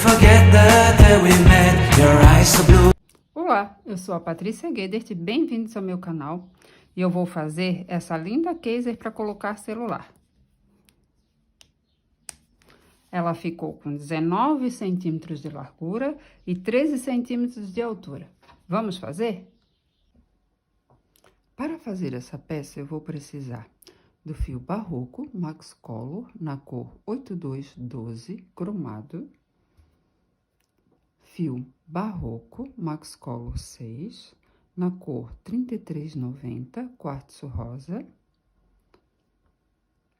forget the day we met. Your eyes so blue. Olá, eu sou a Patrícia Guedert, bem-vindos ao meu canal. E eu vou fazer essa linda caser para colocar celular. Ela ficou com 19 centímetros de largura e 13 centímetros de altura. Vamos fazer? Para fazer essa peça, eu vou precisar do fio barroco Max Color na cor 8212 cromado, fio barroco Max Color 6 na cor 3390 quartzo rosa,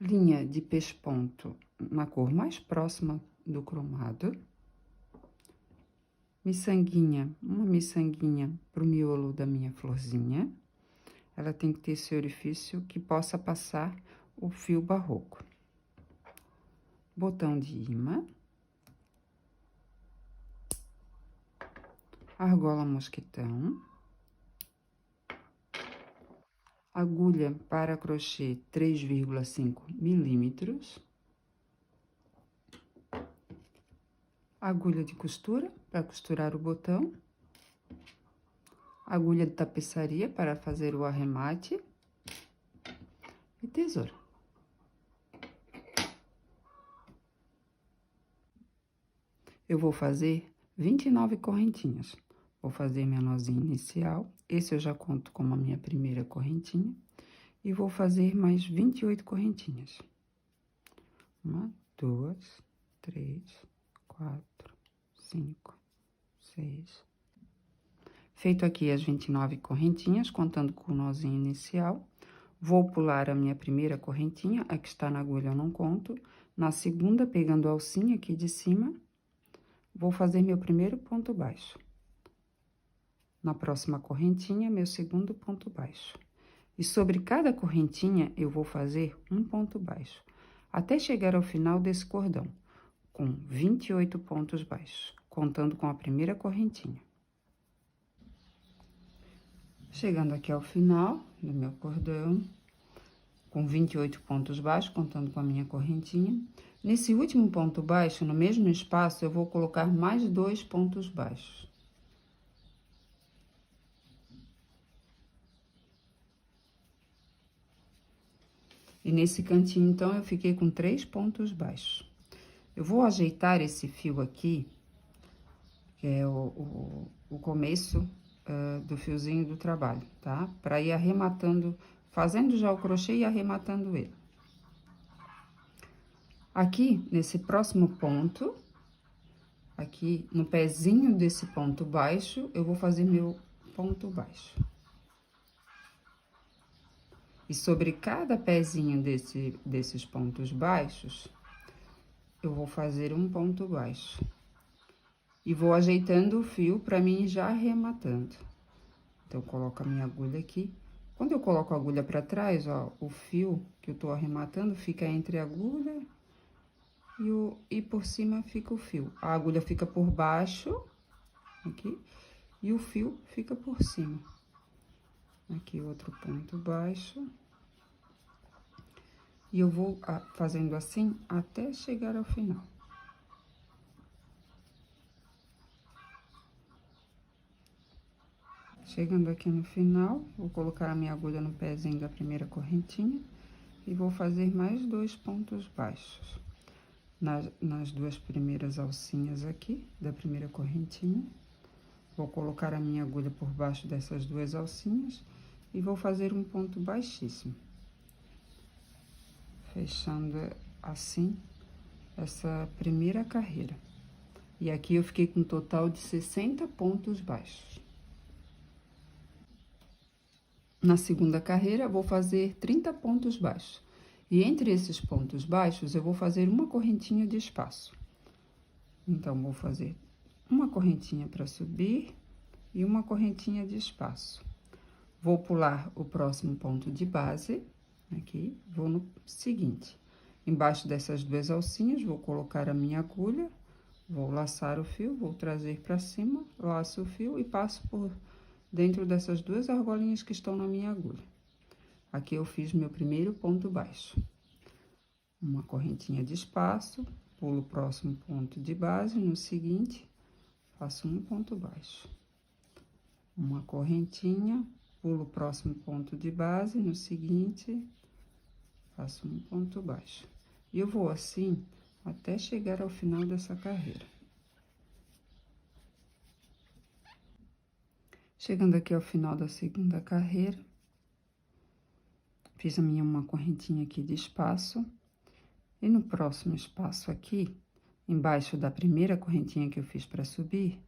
linha de pesponto na cor mais próxima do cromado, uma miçanguinha para o miolo da minha florzinha. Ela tem que ter esse orifício que possa passar o fio barroco. Botão de imã. Argola mosquitão. Agulha para crochê 3,5 milímetros. Agulha de costura para costurar o botão. Agulha de tapeçaria para fazer o arremate e tesoura. Eu vou fazer 29 correntinhas. Vou fazer minha nozinha inicial. Esse eu já conto como a minha primeira correntinha. E vou fazer mais 28 correntinhas. 1, 2, 3, 4, 5, 6... Feito aqui as 29 correntinhas, contando com o nozinho inicial, vou pular a minha primeira correntinha, a que está na agulha eu não conto. Na segunda, pegando a alcinha aqui de cima, vou fazer meu primeiro ponto baixo. Na próxima correntinha, meu segundo ponto baixo. E sobre cada correntinha, eu vou fazer um ponto baixo, até chegar ao final desse cordão, com 28 pontos baixos, contando com a primeira correntinha. Chegando aqui ao final do meu cordão, com 28 pontos baixos, contando com a minha correntinha. Nesse último ponto baixo, no mesmo espaço, eu vou colocar mais 2 pontos baixos. E nesse cantinho, então, eu fiquei com 3 pontos baixos. Eu vou ajeitar esse fio aqui, que é o começo do fiozinho do trabalho, tá? Pra ir arrematando, fazendo já o crochê e arrematando ele. Aqui, nesse próximo ponto, aqui no pezinho desse ponto baixo, eu vou fazer meu ponto baixo. E sobre cada pezinho desses pontos baixos, eu vou fazer um ponto baixo. E vou ajeitando o fio pra mim já arrematando. Então, eu coloco a minha agulha aqui. Quando eu coloco a agulha pra trás, ó, o fio que eu tô arrematando fica entre a agulha e por cima fica o fio. A agulha fica por baixo, aqui, e o fio fica por cima. Aqui, outro ponto baixo. E eu vou fazendo assim até chegar ao final. Chegando aqui no final, vou colocar a minha agulha no pezinho da primeira correntinha e vou fazer mais 2 pontos baixos. Nas 2 primeiras alcinhas aqui da primeira correntinha, vou colocar a minha agulha por baixo dessas 2 alcinhas e vou fazer um ponto baixíssimo. Fechando assim essa primeira carreira. E aqui eu fiquei com um total de 60 pontos baixos. Na segunda carreira, vou fazer 30 pontos baixos. E entre esses pontos baixos, eu vou fazer uma correntinha de espaço. Então, vou fazer uma correntinha para subir e uma correntinha de espaço. Vou pular o próximo ponto de base, aqui, vou no seguinte. Embaixo dessas 2 alcinhas, vou colocar a minha agulha, vou laçar o fio, vou trazer para cima, laço o fio e passo por dentro dessas 2 argolinhas que estão na minha agulha. Aqui eu fiz meu primeiro ponto baixo. Uma correntinha de espaço, pulo o próximo ponto de base, no seguinte, faço um ponto baixo. Uma correntinha, pulo o próximo ponto de base, no seguinte, faço um ponto baixo. E eu vou assim até chegar ao final dessa carreira. Chegando aqui ao final da segunda carreira, fiz uma correntinha aqui de espaço. E no próximo espaço aqui, embaixo da primeira correntinha que eu fiz para subir,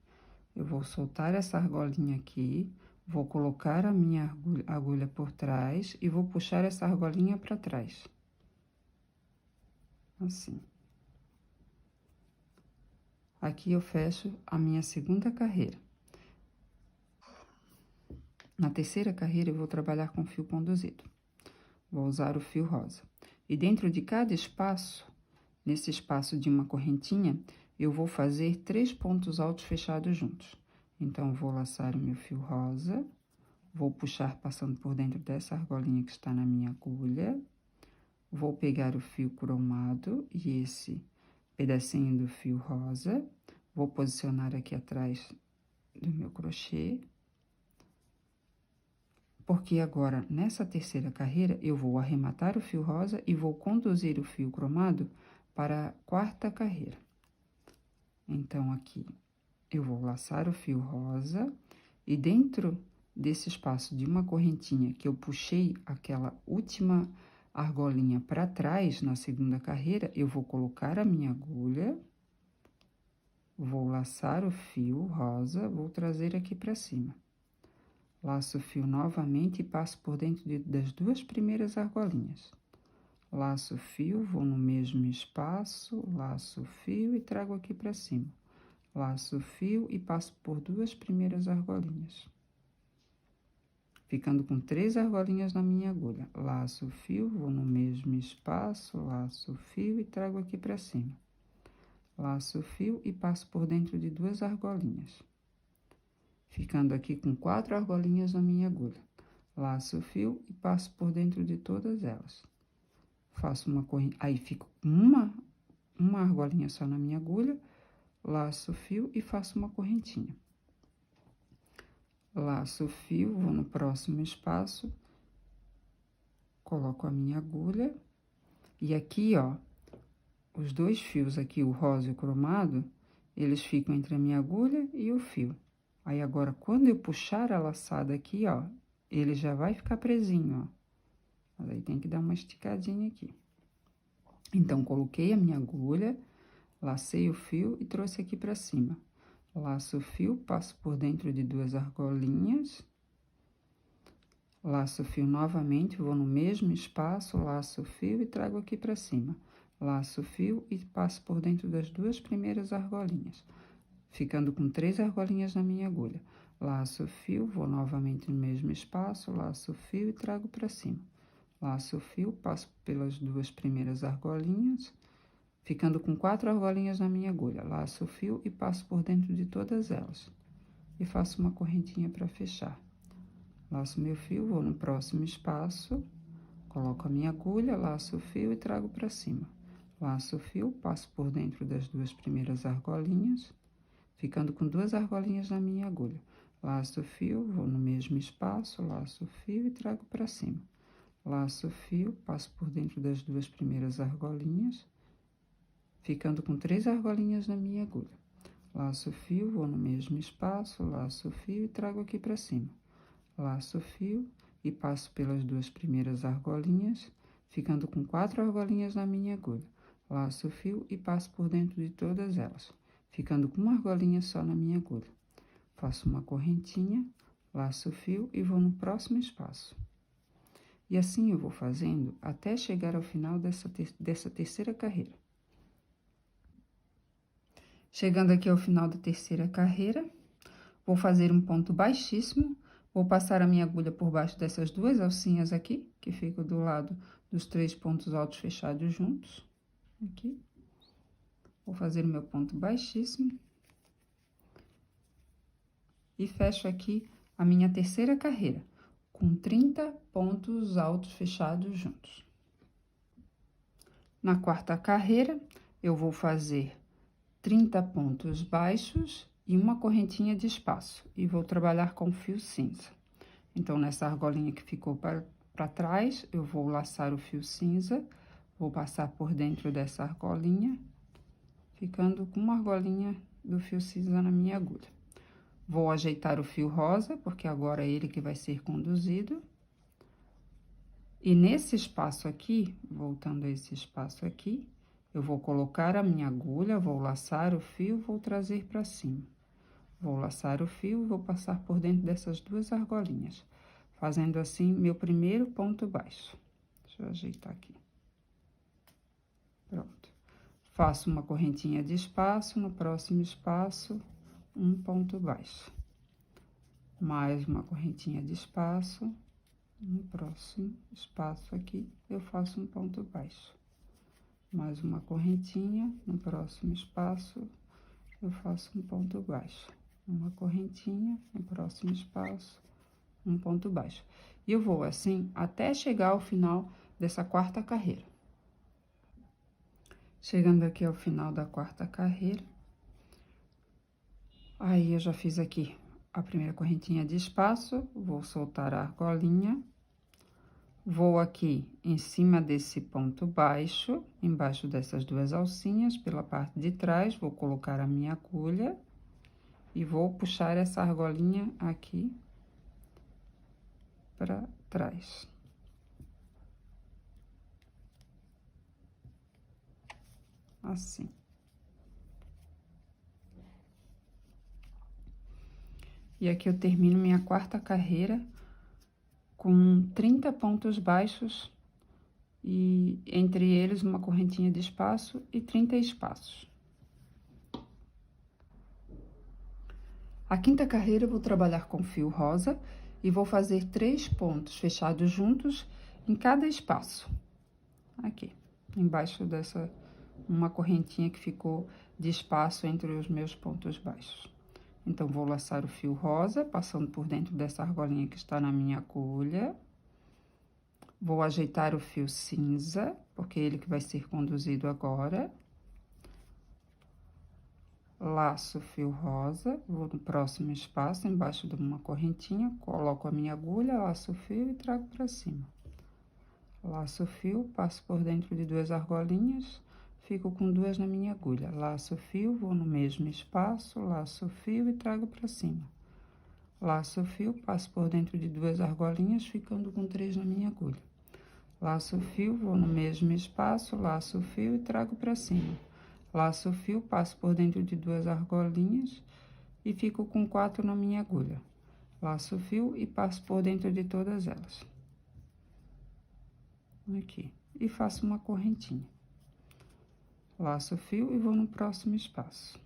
eu vou soltar essa argolinha aqui, vou colocar a minha agulha por trás e vou puxar essa argolinha para trás. Assim. Aqui eu fecho a minha segunda carreira. Na terceira carreira, eu vou trabalhar com fio conduzido. Vou usar o fio rosa. E dentro de cada espaço, nesse espaço de uma correntinha, eu vou fazer 3 pontos altos fechados juntos. Então, vou laçar o meu fio rosa, vou puxar passando por dentro dessa argolinha que está na minha agulha, vou pegar o fio cromado e esse pedacinho do fio rosa, vou posicionar aqui atrás do meu crochê, porque agora, nessa terceira carreira, eu vou arrematar o fio rosa e vou conduzir o fio cromado para a quarta carreira. Então, aqui, eu vou laçar o fio rosa e dentro desse espaço de uma correntinha que eu puxei aquela última argolinha para trás na segunda carreira, eu vou colocar a minha agulha, vou laçar o fio rosa, vou trazer aqui para cima. Laço o fio novamente e passo por dentro das 2 primeiras argolinhas. Laço o fio, vou no mesmo espaço, laço o fio e trago aqui para cima. Laço o fio e passo por 2 primeiras argolinhas. Ficando com 3 argolinhas na minha agulha. Laço o fio, vou no mesmo espaço, laço o fio e trago aqui para cima. Laço o fio e passo por dentro de 2 argolinhas. Ficando aqui com 4 argolinhas na minha agulha. Laço o fio e passo por dentro de todas elas. Faço uma corrente, aí fico com uma argolinha só na minha agulha, laço o fio e faço uma correntinha. Laço o fio, vou no próximo espaço, coloco a minha agulha, e aqui, ó, os 2 fios aqui, o rosa e o cromado, eles ficam entre a minha agulha e o fio. Aí, agora, quando eu puxar a laçada aqui, ó, ele já vai ficar presinho, ó. Mas aí, tem que dar uma esticadinha aqui. Então, coloquei a minha agulha, lacei o fio e trouxe aqui pra cima. Laço o fio, passo por dentro de 2 argolinhas. Laço o fio novamente, vou no mesmo espaço, laço o fio e trago aqui pra cima. Laço o fio e passo por dentro das 2 primeiras argolinhas. Ficando com 3 argolinhas na minha agulha. Laço o fio, vou novamente no mesmo espaço, laço o fio e trago para cima. Laço o fio, passo pelas 2 primeiras argolinhas, ficando com 4 argolinhas na minha agulha. Laço o fio e passo por dentro de todas elas. E faço uma correntinha para fechar. Laço meu fio, vou no próximo espaço, coloco a minha agulha, laço o fio e trago para cima. Laço o fio, passo por dentro das 2 primeiras argolinhas, ficando com 2 argolinhas na minha agulha. Laço o fio, vou no mesmo espaço, laço o fio e trago para cima. Laço o fio, passo por dentro das 2 primeiras argolinhas, ficando com 3 argolinhas na minha agulha. Laço o fio, vou no mesmo espaço, laço o fio e trago aqui para cima. Laço o fio e passo pelas 2 primeiras argolinhas, ficando com 4 argolinhas na minha agulha. Laço o fio e passo por dentro de todas elas, ficando com uma argolinha só na minha agulha. Faço uma correntinha, laço o fio e vou no próximo espaço. E assim eu vou fazendo até chegar ao final dessa terceira carreira. Chegando aqui ao final da terceira carreira, vou fazer um ponto baixíssimo, vou passar a minha agulha por baixo dessas 2 alcinhas aqui, que ficam do lado dos 3 pontos altos fechados juntos, aqui. Vou fazer o meu ponto baixíssimo. E fecho aqui a minha terceira carreira, com 30 pontos altos fechados juntos. Na quarta carreira, eu vou fazer 30 pontos baixos e uma correntinha de espaço, e vou trabalhar com fio cinza. Então, nessa argolinha que ficou para trás, eu vou laçar o fio cinza, vou passar por dentro dessa argolinha, ficando com uma argolinha do fio cinza na minha agulha. Vou ajeitar o fio rosa, porque agora é ele que vai ser conduzido. E nesse espaço aqui, voltando a esse espaço aqui, eu vou colocar a minha agulha, vou laçar o fio, vou trazer para cima. Vou laçar o fio e vou passar por dentro dessas duas argolinhas, fazendo assim meu primeiro ponto baixo. Deixa eu ajeitar aqui. Pronto. Faço uma correntinha de espaço, no próximo espaço, um ponto baixo. Mais uma correntinha de espaço, no próximo espaço aqui, eu faço um ponto baixo. Mais uma correntinha, no próximo espaço, eu faço um ponto baixo. Uma correntinha, no próximo espaço, um ponto baixo. E eu vou assim até chegar ao final dessa quarta carreira. Chegando aqui ao final da quarta carreira, aí eu já fiz aqui a primeira correntinha de espaço, vou soltar a argolinha, vou aqui em cima desse ponto baixo, embaixo dessas duas alcinhas, pela parte de trás, vou colocar a minha agulha e vou puxar essa argolinha aqui para trás. Assim. E aqui eu termino minha quarta carreira com 30 pontos baixos e entre eles uma correntinha de espaço e 30 espaços. A quinta carreira eu vou trabalhar com fio rosa e vou fazer 3 pontos fechados juntos em cada espaço. Aqui, embaixo dessa uma correntinha que ficou de espaço entre os meus pontos baixos. Então, vou laçar o fio rosa, passando por dentro dessa argolinha que está na minha agulha. Vou ajeitar o fio cinza, porque é ele que vai ser conduzido agora. Laço o fio rosa, vou no próximo espaço, embaixo de uma correntinha, coloco a minha agulha, laço o fio e trago para cima. Laço o fio, passo por dentro de duas argolinhas, fico com duas na minha agulha. Laço o fio, vou no mesmo espaço, laço o fio e trago para cima. Laço o fio, passo por dentro de duas argolinhas, ficando com 3 na minha agulha. Laço o fio, vou no mesmo espaço, laço o fio e trago para cima. Laço o fio, passo por dentro de duas argolinhas e fico com 4 na minha agulha. Laço o fio e passo por dentro de todas elas. Aqui. E faço uma correntinha. Laço o fio e vou no próximo espaço.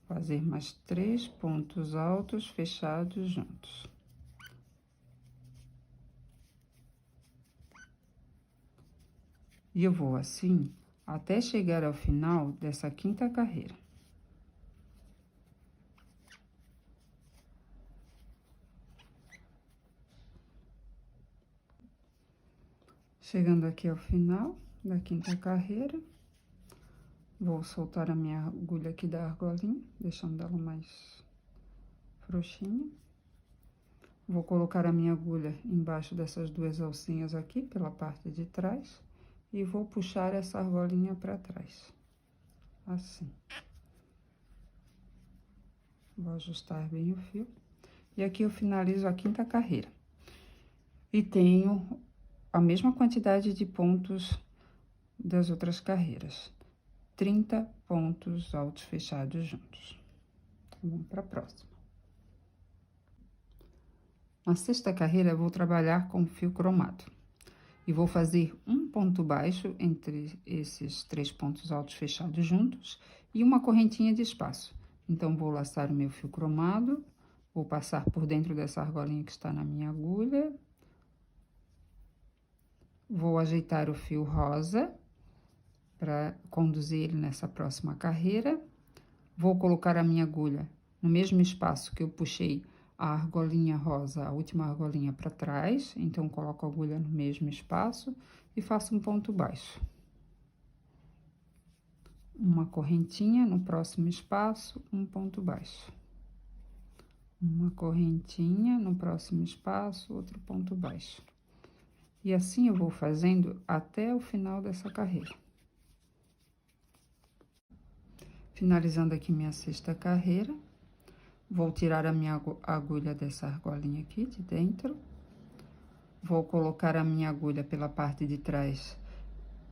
Fazer mais 3 pontos altos fechados juntos. E eu vou assim até chegar ao final dessa quinta carreira. Chegando aqui ao final da quinta carreira, vou soltar a minha agulha aqui da argolinha, deixando ela mais frouxinha. Vou colocar a minha agulha embaixo dessas duas alcinhas aqui, pela parte de trás. E vou puxar essa argolinha para trás, assim. Vou ajustar bem o fio. E aqui eu finalizo a quinta carreira. E tenho a mesma quantidade de pontos das outras carreiras. 30 pontos altos fechados juntos. Vamos para a próxima. Na sexta carreira, eu vou trabalhar com fio cromado. E vou fazer um ponto baixo entre esses 3 pontos altos fechados juntos e uma correntinha de espaço. Então, vou laçar o meu fio cromado, vou passar por dentro dessa argolinha que está na minha agulha. Vou ajeitar o fio rosa para conduzir ele nessa próxima carreira. Vou colocar a minha agulha no mesmo espaço que eu puxei a argolinha rosa, a última argolinha para trás, então coloco a agulha no mesmo espaço e faço um ponto baixo. uma correntinha no próximo espaço, um ponto baixo. Uma correntinha no próximo espaço, outro ponto baixo. E assim eu vou fazendo até o final dessa carreira. Finalizando aqui minha sexta carreira, vou tirar a minha agulha dessa argolinha aqui de dentro. Vou colocar a minha agulha pela parte de trás,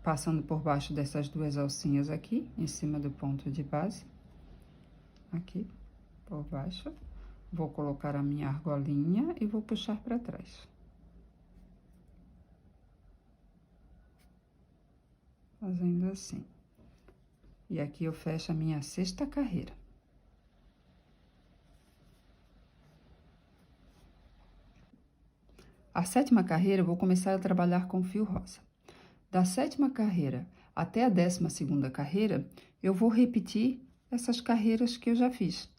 passando por baixo dessas duas alcinhas aqui, em cima do ponto de base. Aqui, por baixo. Vou colocar a minha argolinha e vou puxar para trás. Fazendo assim. E aqui eu fecho a minha sexta carreira. A sétima carreira, eu vou começar a trabalhar com fio rosa. Da sétima carreira até a 12ª carreira, eu vou repetir essas carreiras que eu já fiz.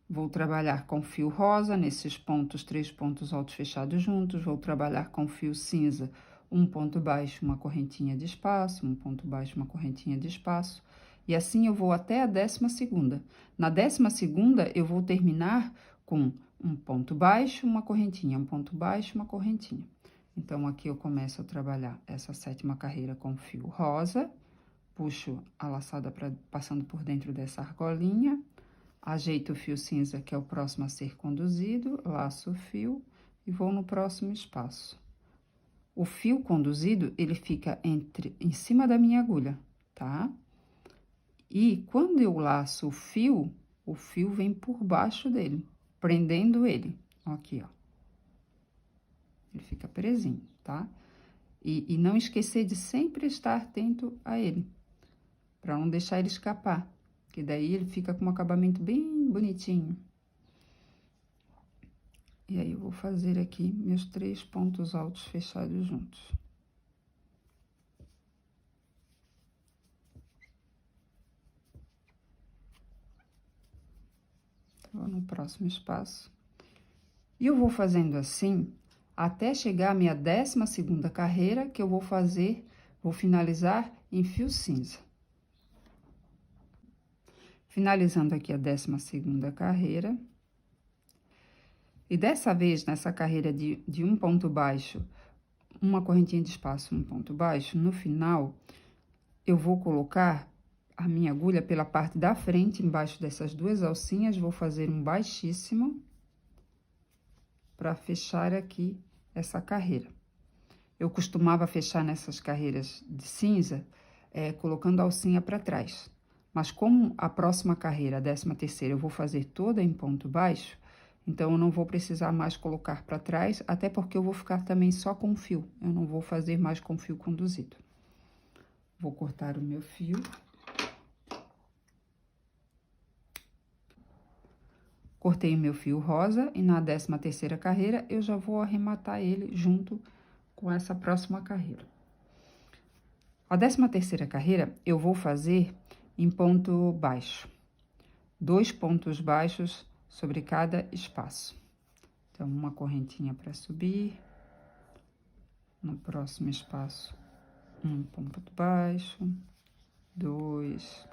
Vou trabalhar com fio rosa, nesses pontos, 3 pontos altos fechados juntos. Vou trabalhar com fio cinza, um ponto baixo, uma correntinha de espaço, um ponto baixo, uma correntinha de espaço. E assim eu vou até a 12ª. Na 12ª, eu vou terminar com um ponto baixo, uma correntinha, um ponto baixo, uma correntinha. Então, aqui eu começo a trabalhar essa sétima carreira com fio rosa, puxo a laçada passando por dentro dessa argolinha, ajeito o fio cinza, que é o próximo a ser conduzido, laço o fio e vou no próximo espaço. O fio conduzido, ele fica em cima da minha agulha, tá? E quando eu laço o fio vem por baixo dele, prendendo ele. Aqui, ó. Ele fica presinho, tá? E não esquecer de sempre estar atento a ele, para não deixar ele escapar, que daí ele fica com um acabamento bem bonitinho. E aí, eu vou fazer aqui meus 3 pontos altos fechados juntos. Vou no próximo espaço. E eu vou fazendo assim, até chegar à minha 12ª carreira, que eu vou finalizar em fio cinza. Finalizando aqui a 12ª carreira. E dessa vez, nessa carreira de um ponto baixo, uma correntinha de espaço, um ponto baixo, no final, eu vou colocar a minha agulha pela parte da frente, embaixo dessas duas alcinhas, vou fazer um baixíssimo para fechar aqui essa carreira. Eu costumava fechar nessas carreiras de cinza, colocando a alcinha para trás. Mas como a próxima carreira, a 13ª, eu vou fazer toda em ponto baixo, então eu não vou precisar mais colocar para trás, até porque eu vou ficar também só com fio. Eu não vou fazer mais com fio conduzido. Vou cortar o meu fio. Cortei o meu fio rosa e na 13ª carreira eu já vou arrematar ele junto com essa próxima carreira. A 13ª carreira eu vou fazer em ponto baixo. 2 pontos baixos sobre cada espaço. Então, uma correntinha para subir. No próximo espaço, um ponto baixo. 2.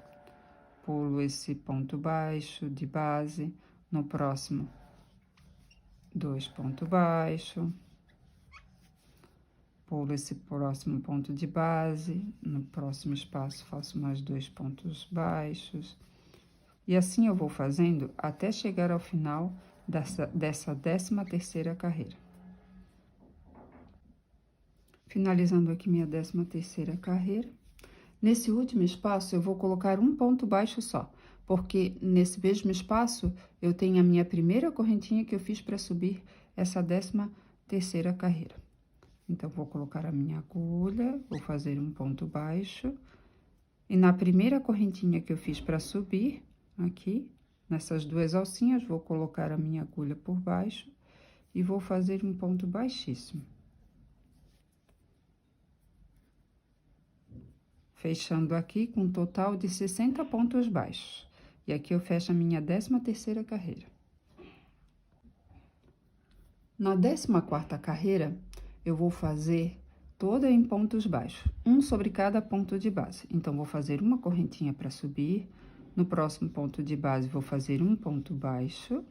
Pulo esse ponto baixo de base. No próximo, 2 pontos baixos. Pulo esse próximo ponto de base. No próximo espaço, faço mais 2 pontos baixos. E assim eu vou fazendo até chegar ao final dessa 13ª carreira. Finalizando aqui minha 13ª carreira. Nesse último espaço, eu vou colocar um ponto baixo só, porque nesse mesmo espaço, eu tenho a minha primeira correntinha que eu fiz para subir essa 13ª carreira. Então, vou colocar a minha agulha, vou fazer um ponto baixo, e na primeira correntinha que eu fiz para subir, aqui, nessas duas alcinhas, vou colocar a minha agulha por baixo e vou fazer um ponto baixíssimo. Fechando aqui com um total de 60 pontos baixos. E aqui eu fecho a minha 13ª carreira. Na 14ª carreira, eu vou fazer toda em pontos baixos, um sobre cada ponto de base. Então, vou fazer uma correntinha para subir. No próximo ponto de base, vou fazer um ponto baixo.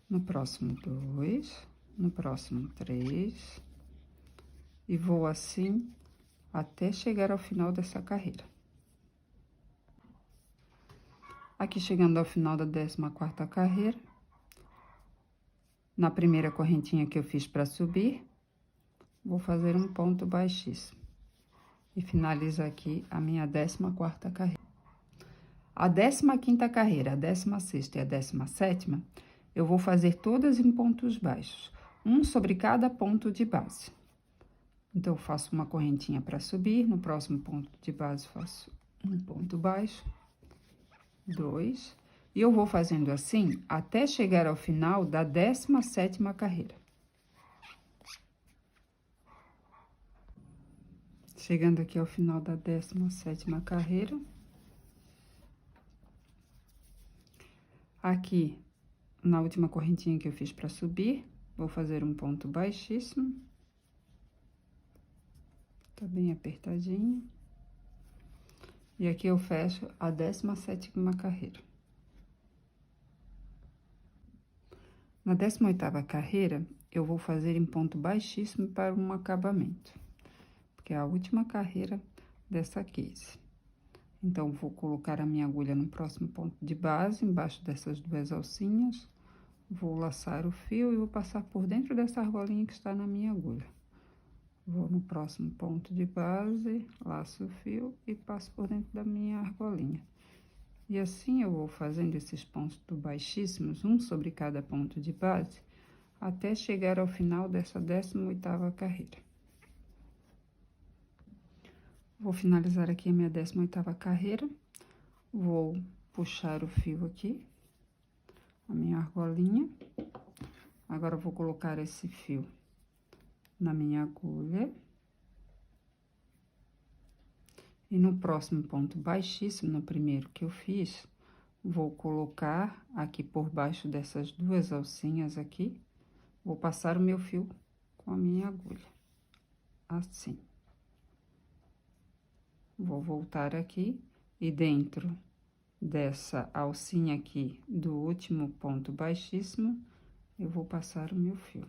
No próximo, 2. No próximo, 3. E vou assim até chegar ao final dessa carreira. Aqui, chegando ao final da 14ª carreira, na primeira correntinha que eu fiz para subir, vou fazer um ponto baixíssimo. E finalizo aqui a minha 14ª carreira. A 15ª carreira, a 16ª e a 17ª, eu vou fazer todas em pontos baixos, um sobre cada ponto de base. Então, eu faço uma correntinha para subir, no próximo ponto de base, faço um ponto baixo, 2, e eu vou fazendo assim até chegar ao final da 17ª carreira. Chegando aqui ao final da 17ª carreira. Aqui, na última correntinha que eu fiz para subir, vou fazer um ponto baixíssimo. Tá bem apertadinho. E aqui eu fecho a 17ª carreira. Na 18ª carreira, eu vou fazer em ponto baixíssimo para um acabamento, porque é a última carreira dessa case. Então, vou colocar a minha agulha no próximo ponto de base, embaixo dessas duas alcinhas, vou laçar o fio e vou passar por dentro dessa argolinha que está na minha agulha. Vou no próximo ponto de base, laço o fio e passo por dentro da minha argolinha. E assim eu vou fazendo esses pontos baixíssimos, um sobre cada ponto de base, até chegar ao final dessa 18ª carreira. Vou finalizar aqui a minha 18ª carreira, vou puxar o fio aqui, a minha argolinha. Agora, eu vou colocar esse fio na minha agulha. E no próximo ponto baixíssimo, no primeiro que eu fiz, vou colocar aqui por baixo dessas duas alcinhas aqui, vou passar o meu fio com a minha agulha, assim. Vou voltar aqui e dentro dessa alcinha aqui do último ponto baixíssimo, eu vou passar o meu fio.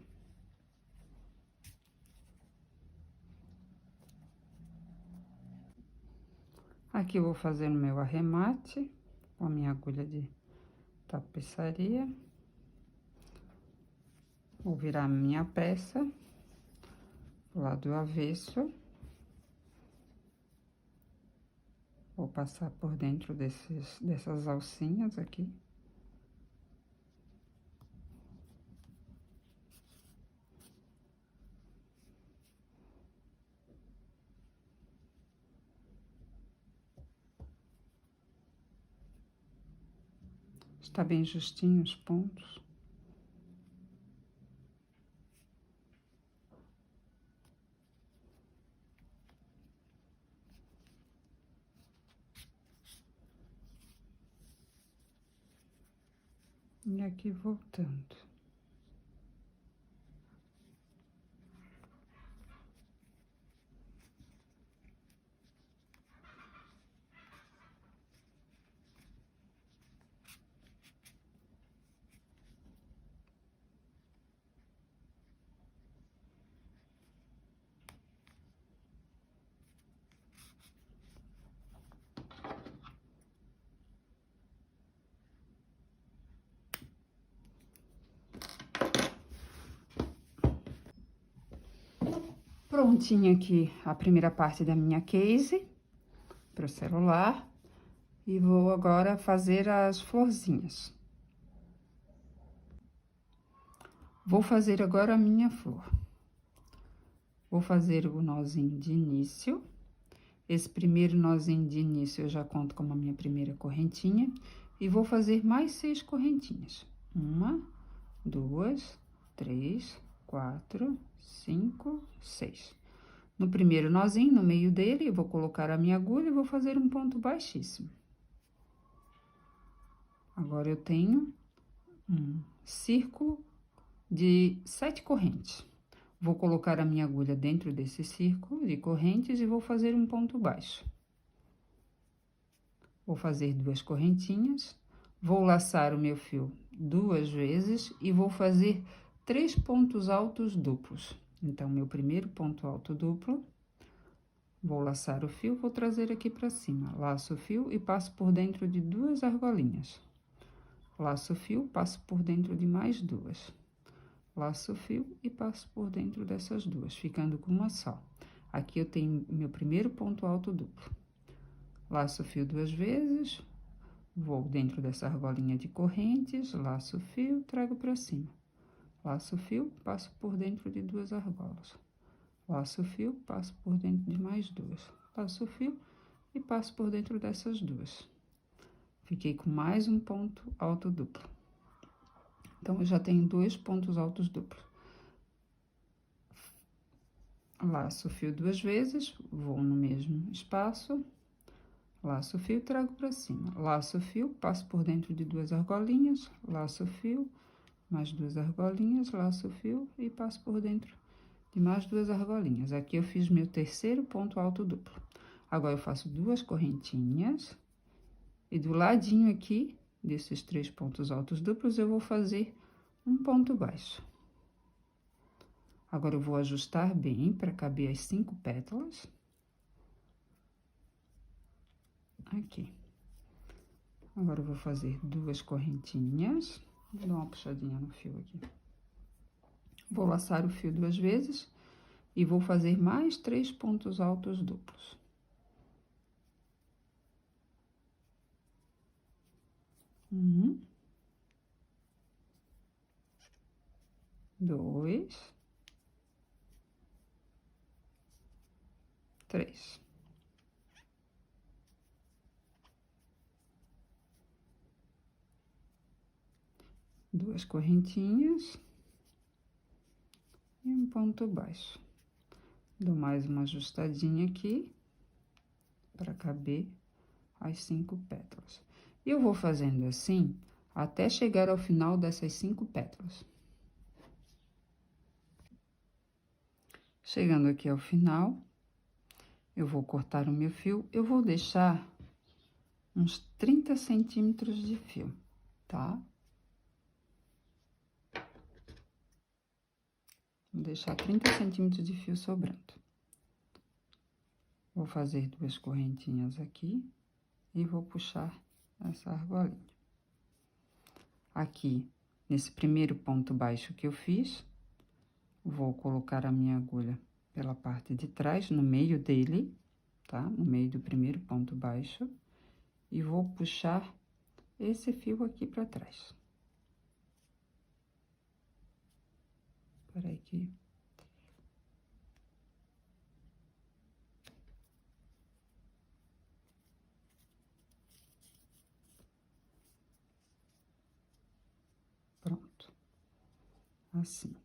Aqui eu vou fazer o meu arremate com a minha agulha de tapeçaria. Vou virar a minha peça pro lado avesso. Vou passar por dentro dessas alcinhas aqui. Está bem justinho os pontos. E aqui voltando. Prontinha aqui a primeira parte da minha case para o celular. E vou agora fazer as florzinhas. Vou fazer agora a minha flor. Vou fazer o nozinho de início. Esse primeiro nozinho de início eu já conto como a minha primeira correntinha. E vou fazer mais 6 correntinhas. 1, 2, 3, 4, 5, 6. No primeiro nozinho, no meio dele, eu vou colocar a minha agulha e vou fazer um ponto baixíssimo. Agora, eu tenho um círculo de 7 correntes. Vou colocar a minha agulha dentro desse círculo de correntes e vou fazer um ponto baixo. Vou fazer 2 correntinhas, vou laçar o meu fio 2 vezes e vou fazer 3 pontos altos duplos. Então, meu primeiro ponto alto duplo, vou laçar o fio, vou trazer aqui pra cima. Laço o fio e passo por dentro de 2 argolinhas. Laço o fio, passo por dentro de mais 2. Laço o fio e passo por dentro dessas 2, ficando com uma só. Aqui eu tenho meu primeiro ponto alto duplo. Laço o fio 2 vezes, vou dentro dessa argolinha de correntes, laço o fio, trago pra cima. Laço o fio, passo por dentro de 2 argolas. Laço o fio, passo por dentro de mais 2. Laço o fio e passo por dentro dessas 2. Fiquei com mais um ponto alto duplo. Então, eu já tenho 2 pontos altos duplos. Laço o fio 2 vezes, vou no mesmo espaço, laço o fio, trago pra cima. Laço o fio, passo por dentro de 2 argolinhas, laço o fio, mais 2 argolinhas, laço o fio e passo por dentro de mais 2 argolinhas. Aqui eu fiz meu terceiro ponto alto duplo. Agora, eu faço 2 correntinhas e do ladinho aqui, desses 3 pontos altos duplos, eu vou fazer um ponto baixo. Agora, eu vou ajustar bem para caber as 5 pétalas. Aqui. Agora, eu vou fazer 2 correntinhas. Vou dar uma puxadinha no fio aqui. Vou laçar o fio 2 vezes e vou fazer mais 3 pontos altos duplos. Um, 2, 3. Duas correntinhas e um ponto baixo. Dou mais uma ajustadinha aqui para caber as 5 pétalas. E eu vou fazendo assim até chegar ao final dessas 5 pétalas. Chegando aqui ao final, eu vou cortar o meu fio, eu vou deixar uns 30 centímetros de fio, tá? Vou deixar 30 centímetros de fio sobrando. Vou fazer 2 correntinhas aqui e vou puxar essa argolinha. Aqui, nesse primeiro ponto baixo que eu fiz, vou colocar a minha agulha pela parte de trás, no meio dele, tá? No meio do primeiro ponto baixo, e vou puxar esse fio aqui pra trás. Peraí que... Pronto. Assim.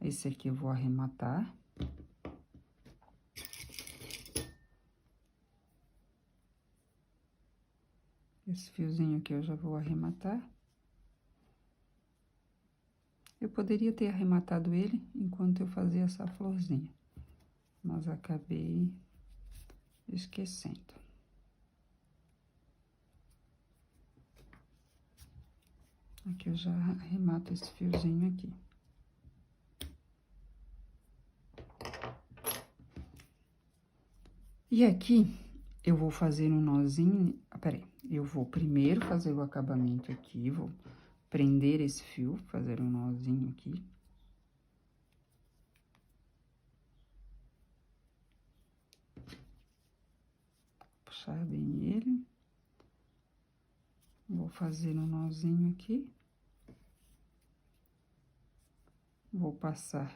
Esse aqui eu vou arrematar. Esse fiozinho aqui eu já vou arrematar. Eu poderia ter arrematado ele enquanto eu fazia essa florzinha, mas acabei esquecendo. Aqui eu já arremato esse fiozinho aqui. E aqui, eu vou fazer um nozinho... Peraí, eu vou primeiro fazer o acabamento aqui, vou prender esse fio, fazer um nozinho aqui. Puxar bem ele. Vou fazer um nozinho aqui. Vou passar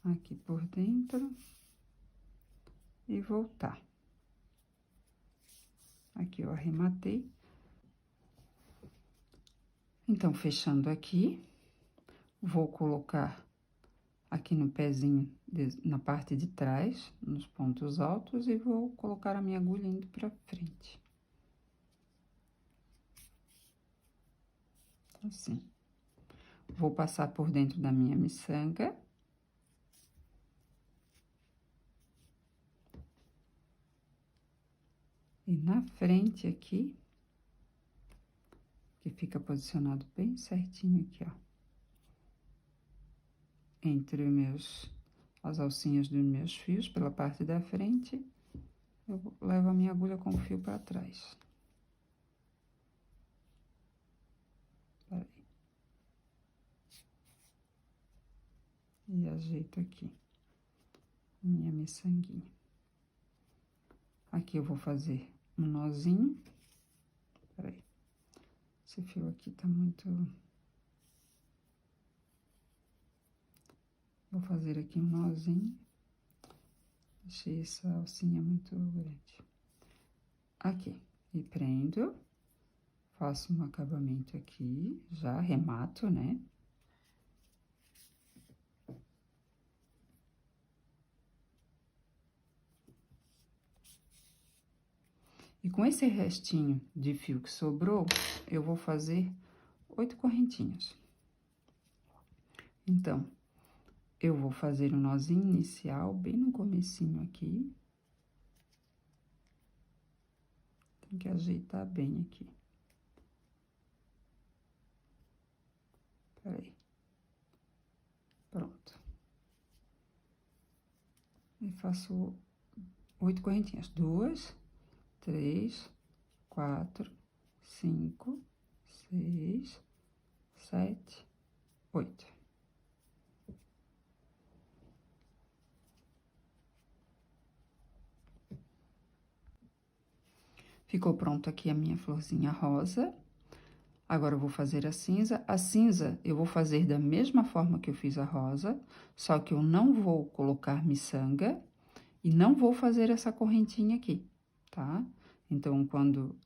aqui por dentro e voltar. Aqui eu arrematei. Então, fechando aqui, vou colocar aqui no pezinho, na parte de trás, nos pontos altos, e vou colocar a minha agulha indo pra frente. Assim. Vou passar por dentro da minha miçanga. E na frente aqui, que fica posicionado bem certinho aqui, ó. Entre as alcinhas dos meus fios, pela parte da frente, eu levo a minha agulha com o fio para trás. Peraí. E ajeito aqui minha miçanguinha. Aqui eu vou fazer um nozinho. Peraí. Esse fio aqui tá muito... Vou fazer aqui um nozinho. Deixei essa alcinha muito grande. Aqui. E prendo. Faço um acabamento aqui. Já arremato, né? E com esse restinho de fio que sobrou, eu vou fazer 8 correntinhas. Então, eu vou fazer um nozinho inicial bem no comecinho aqui. Tem que ajeitar bem aqui. Peraí. Pronto. E faço 8 correntinhas. 2, 3, 4, 5, 6, 7, 8. Ficou pronto aqui a minha florzinha rosa. Agora, eu vou fazer a cinza. A cinza, eu vou fazer da mesma forma que eu fiz a rosa, só que eu não vou colocar miçanga e não vou fazer essa correntinha aqui, tá? Então, quando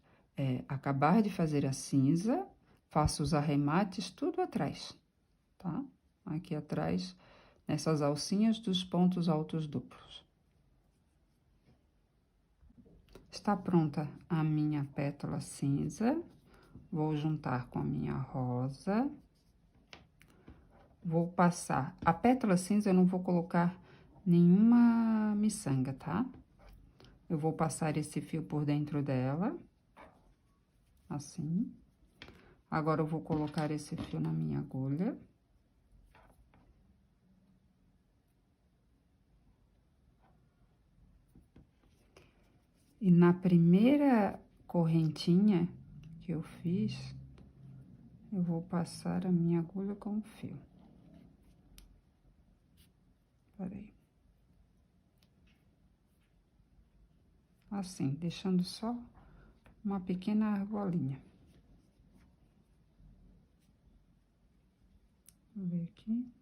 acabar de fazer a cinza, faço os arremates tudo atrás, tá? Aqui atrás, nessas alcinhas dos pontos altos duplos. Está pronta a minha pétala cinza. Vou juntar com a minha rosa. Vou passar... A pétala cinza eu não vou colocar nenhuma miçanga, tá? Eu vou passar esse fio por dentro dela. Assim. Agora, eu vou colocar esse fio na minha agulha. E na primeira correntinha que eu fiz, eu vou passar a minha agulha com o fio. Peraí. Assim, deixando só uma pequena argolinha. Vou ver aqui.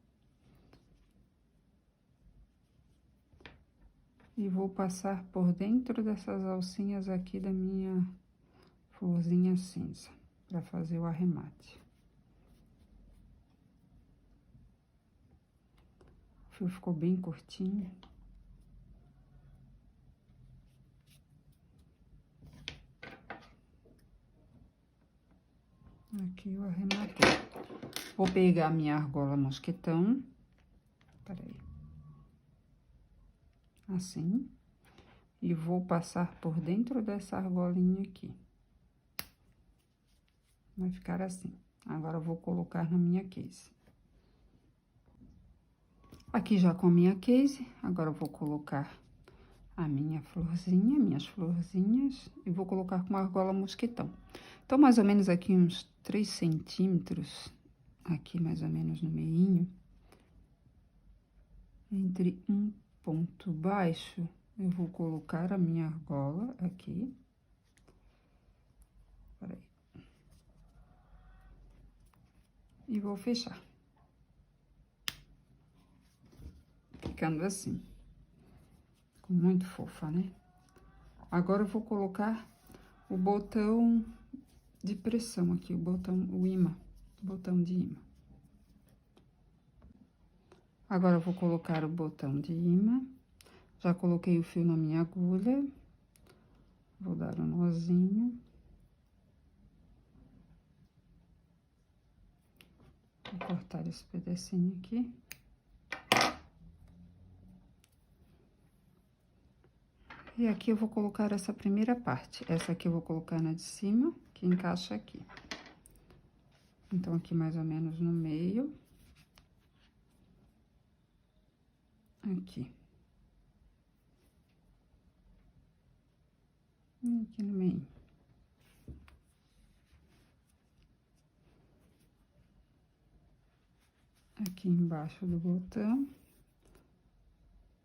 E vou passar por dentro dessas alcinhas aqui da minha florzinha cinza, para fazer o arremate. O fio ficou bem curtinho. Aqui eu arrematei. Vou pegar minha argola mosquetão. Peraí. Assim. E vou passar por dentro dessa argolinha aqui. Vai ficar assim. Agora, eu vou colocar na minha case. Aqui já com a minha case, agora eu vou colocar a minha florzinha, minhas florzinhas, e vou colocar com uma argola mosquetão. Então, mais ou menos aqui uns 3 centímetros, aqui mais ou menos no meinho, entre um ponto baixo, eu vou colocar a minha argola aqui. Peraí. E vou fechar. Ficando assim. Ficou muito fofa, né? Agora, eu vou colocar o botão de pressão aqui, o imã, botão de imã. Agora, eu vou colocar o botão de imã. Já coloquei o fio na minha agulha. Vou dar um nozinho. cortar esse pedacinho aqui. E aqui eu vou colocar essa primeira parte. Essa aqui eu vou colocar na de cima, que encaixa aqui. Então, aqui mais ou menos no meio. Aqui. E aqui no meio. Aqui embaixo do botão.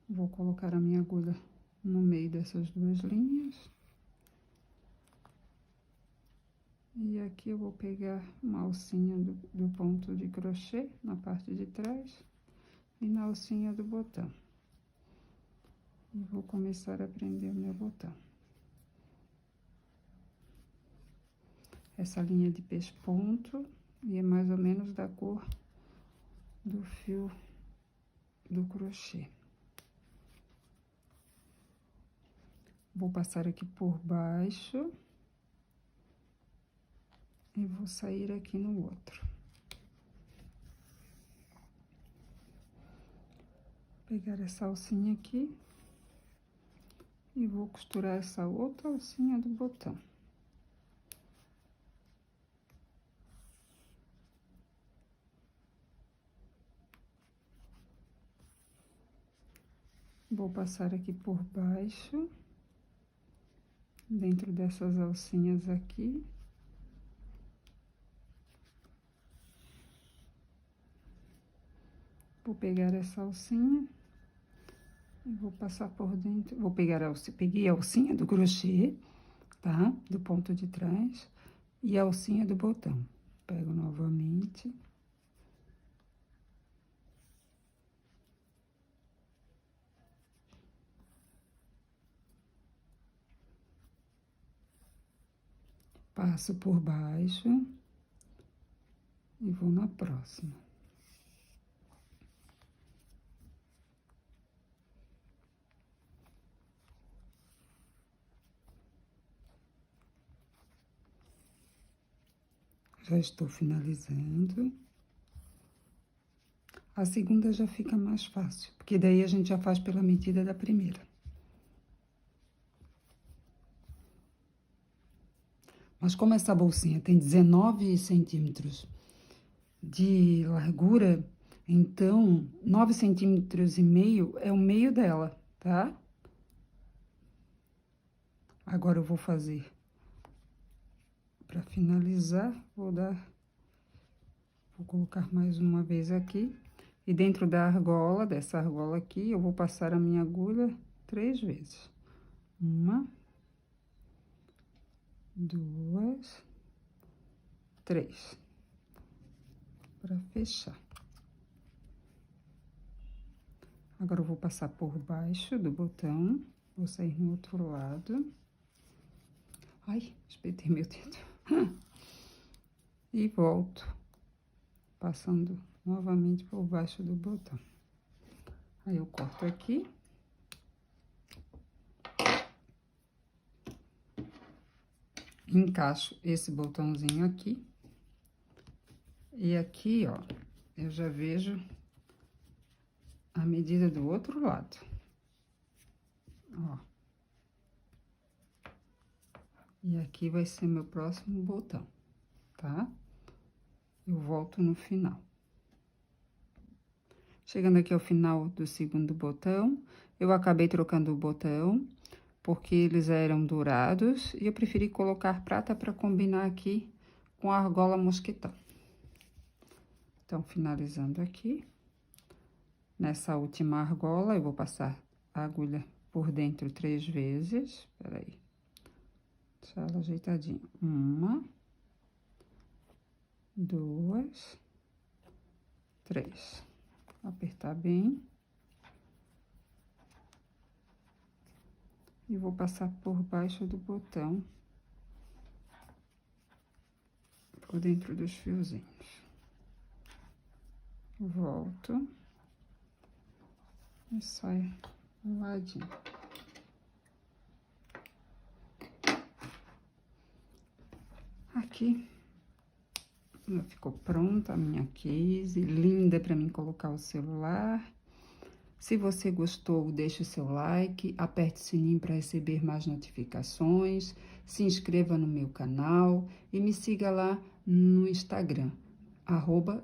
Vou colocar a minha agulha no meio dessas duas linhas. E aqui eu vou pegar uma alcinha do ponto de crochê na parte de trás e na alcinha do botão. E vou começar a prender o meu botão. Essa linha de pesponto, e é mais ou menos da cor do fio do crochê. Vou passar aqui por baixo. E vou sair aqui no outro. Pegar essa alcinha aqui. E vou costurar essa outra alcinha do botão. Vou passar aqui por baixo. Dentro dessas alcinhas aqui. Vou pegar essa alcinha e vou passar por dentro. Vou pegar a alcinha, peguei a alcinha do crochê, tá? Do ponto de trás e a alcinha do botão. Pego novamente. Passo por baixo e vou na próxima. Já estou finalizando. A segunda já fica mais fácil, porque daí a gente já faz pela medida da primeira. Mas como essa bolsinha tem 19 centímetros de largura, então 9,5 centímetros é o meio dela, tá? Agora eu vou fazer. Para finalizar, vou colocar mais uma vez aqui. E dentro da argola, dessa argola aqui, eu vou passar a minha agulha 3 vezes. 1, 2, 3. Para fechar. Agora, eu vou passar por baixo do botão. Vou sair no outro lado. Ai, espetei meu dedo. E volto. Passando novamente por baixo do botão. Aí, eu corto aqui. Encaixo esse botãozinho aqui. E aqui, ó, eu já vejo a medida do outro lado. Ó. E aqui vai ser meu próximo botão, tá? Eu volto no final. Chegando aqui ao final do segundo botão, eu acabei trocando o botão, porque eles eram dourados, e eu preferi colocar prata para combinar aqui com a argola mosquitão. Então, finalizando aqui, nessa última argola, eu vou passar a agulha por dentro 3 vezes, peraí, deixar ela ajeitadinha. 1, 2, 3. Apertar bem. E vou passar por baixo do botão, por dentro dos fiozinhos. Volto. E saio um ladinho. Aqui, Já ficou pronta a minha case, linda para mim colocar o celular. Se você gostou, deixe o seu like, aperte o sininho para receber mais notificações, se inscreva no meu canal e me siga lá no Instagram,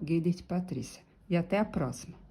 @GuedertPatrícia. E até a próxima!